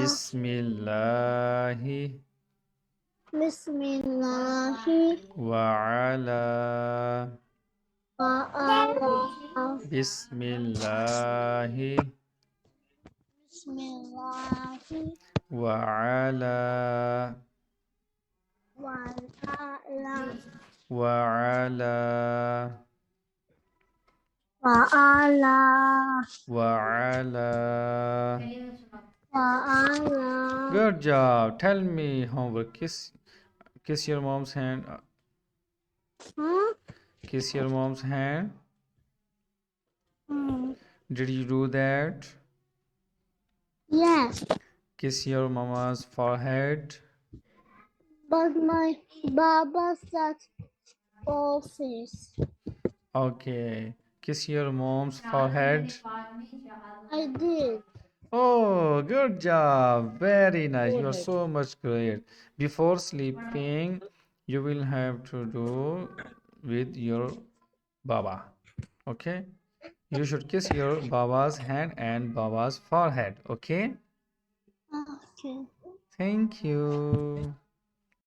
Bismillahi Bismillahi wa ala. wa ala. Bismillahi Bismillahi wa ala. wa ala. Wa ala. Wa ala. Wa ala. Wa ala. Good job. Tell me homework. Kiss your mom's hand. Kiss your mom's hand. Did you do that? Yes, Kiss your mama's forehead. but my Baba's at office. Okay. Kiss your mom's forehead. I did. Oh, good job. Very nice. You are so much great. Before sleeping, you will have to do with your Baba. Okay? You should kiss your Baba's hand and Baba's forehead. Okay? Okay. Thank you.